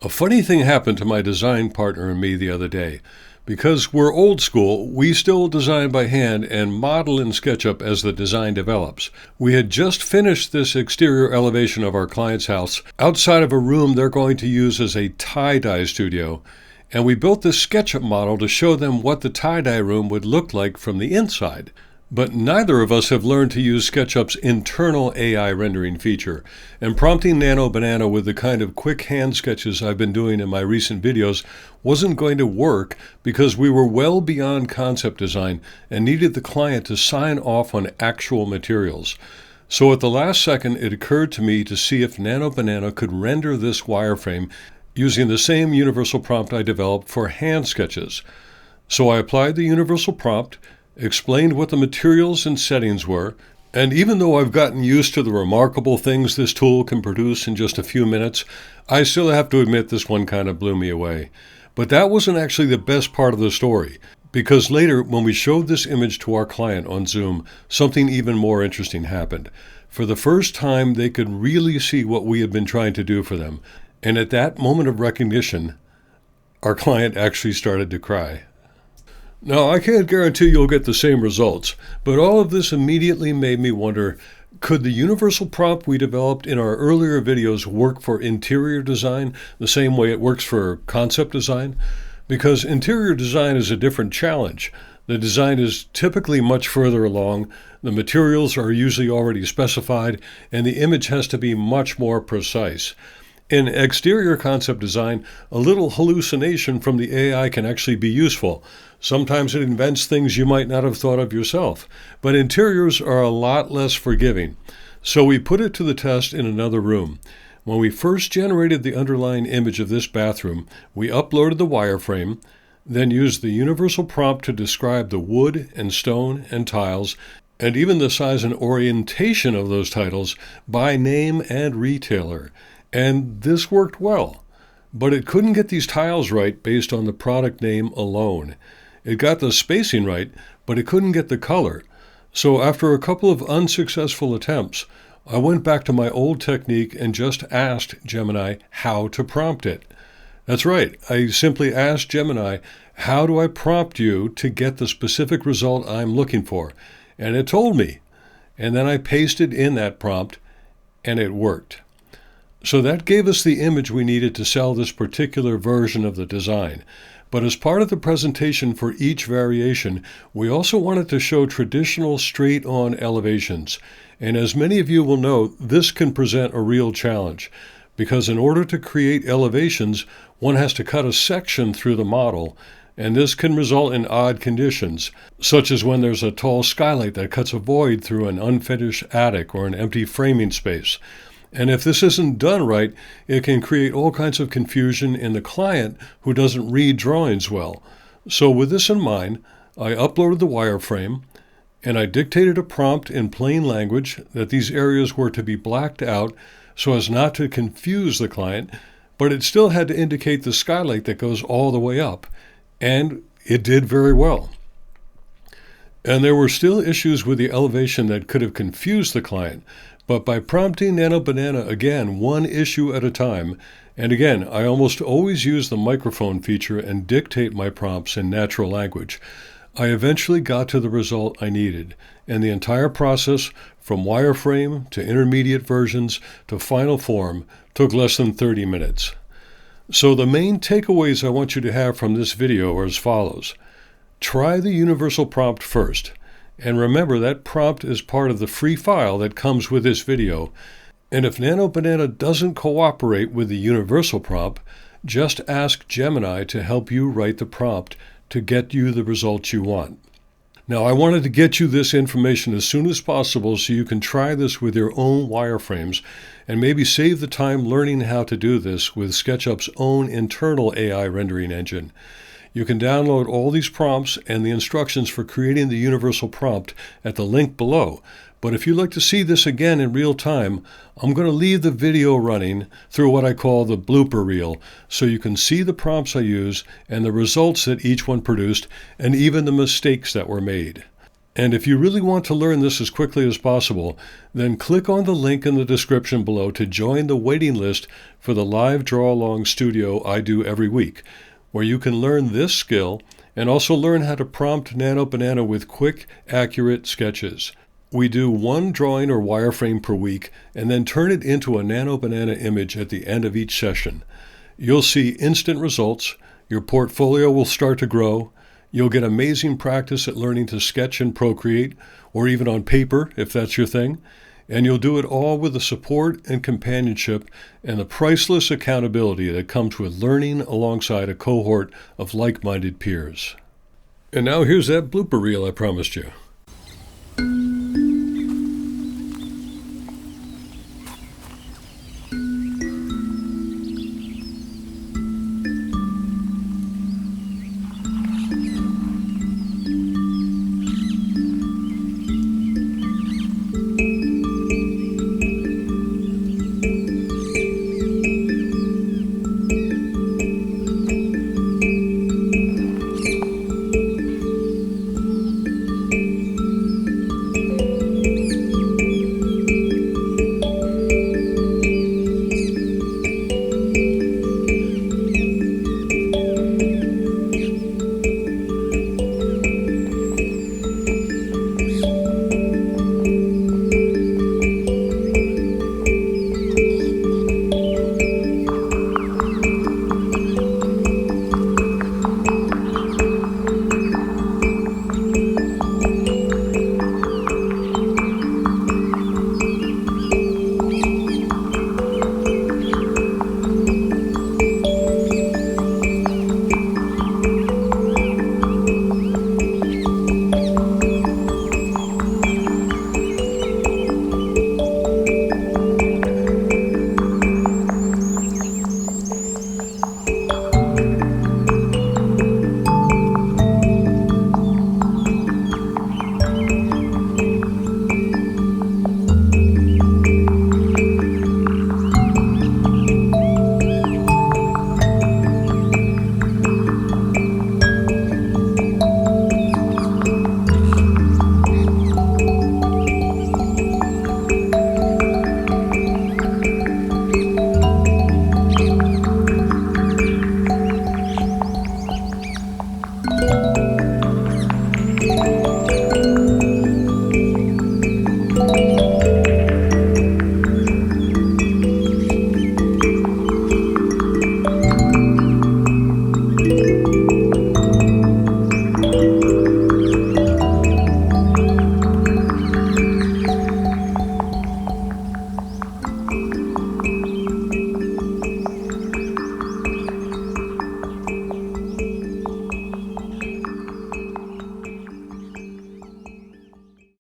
A funny thing happened to my design partner and me the other day. Because we're old school, we still design by hand and model in Sketchup as the design develops. We had just finished this exterior elevation of our client's house outside of a room they're going to use as a tie-dye studio, and we built this SketchUp model to show them what the tie-dye room would look like from the inside. But neither of us have learned to use SketchUp's internal AI rendering feature, and prompting Nano Banana with the kind of quick hand sketches I've been doing in my recent videos wasn't going to work because we were well beyond concept design and needed the client to sign off on actual materials. So at the last second, it occurred to me to see if Nano Banana could render this wireframe using the same universal prompt I developed for hand sketches. So I applied the universal prompt, explained what the materials and settings were, and even though I've gotten used to the remarkable things this tool can produce in just a few minutes, I still have to admit this one kind of blew me away. But that wasn't actually the best part of the story, because later when we showed this image to our client on Zoom, something even more interesting happened. For the first time, they could really see what we had been trying to do for them, and at that moment of recognition, our client actually started to cry. Now, I can't guarantee you'll get the same results, but all of this immediately made me wonder, could the universal prompt we developed in our earlier videos work for interior design the same way it works for concept design? Because interior design is a different challenge. The design is typically much further along, the materials are usually already specified, and the image has to be much more precise. In exterior concept design, a little hallucination from the AI can actually be useful. Sometimes it invents things you might not have thought of yourself, but interiors are a lot less forgiving. So we put it to the test in another room. When we first generated the underlying image of this bathroom, we uploaded the wireframe, then used the universal prompt to describe the wood and stone and tiles, and even the size and orientation of those titles by name and retailer. And this worked well, but it couldn't get these tiles right based on the product name alone. It got the spacing right, but it couldn't get the color. So after a couple of unsuccessful attempts, I went back to my old technique and just asked Gemini how to prompt it. That's right, I simply asked Gemini, how do I prompt you to get the specific result I'm looking for? And it told me. And then I pasted in that prompt, and it worked. So that gave us the image we needed to sell this particular version of the design. But as part of the presentation for each variation, we also wanted to show traditional straight-on elevations. And as many of you will know, this can present a real challenge, because in order to create elevations, one has to cut a section through the model, and this can result in odd conditions, such as when there's a tall skylight that cuts a void through an unfinished attic or an empty framing space. And if this isn't done right, it can create all kinds of confusion in the client who doesn't read drawings well. So with this in mind, I uploaded the wireframe, and I dictated a prompt in plain language that these areas were to be blacked out so as not to confuse the client, but it still had to indicate the skylight that goes all the way up, and it did very well. And there were still issues with the elevation that could have confused the client, but by prompting Nano Banana again, one issue at a time, and again, I almost always use the microphone feature and dictate my prompts in natural language, I eventually got to the result I needed, and the entire process, from wireframe to intermediate versions to final form, took less than 30 minutes. So the main takeaways I want you to have from this video are as follows. Try the universal prompt first. And remember, that prompt is part of the free file that comes with this video. And if Nano Banana doesn't cooperate with the universal prompt, just ask Gemini to help you write the prompt to get you the results you want. Now, I wanted to get you this information as soon as possible so you can try this with your own wireframes and maybe save the time learning how to do this with SketchUp's own internal AI rendering engine. You can download all these prompts and the instructions for creating the universal prompt at the link below. But if you'd like to see this again in real time, I'm going to leave the video running through what I call the blooper reel, so you can see the prompts I use and the results that each one produced, and even the mistakes that were made. And if you really want to learn this as quickly as possible, then click on the link in the description below to join the waiting list for the live draw-along studio I do every week, where you can learn this skill and also learn how to prompt Nano Banana with quick, accurate sketches. We do one drawing or wireframe per week and then turn it into a Nano Banana image at the end of each session. You'll see instant results, your portfolio will start to grow, you'll get amazing practice at learning to sketch in Procreate, or even on paper if that's your thing, and you'll do it all with the support and companionship and the priceless accountability that comes with learning alongside a cohort of like-minded peers. And now here's that blooper reel I promised you.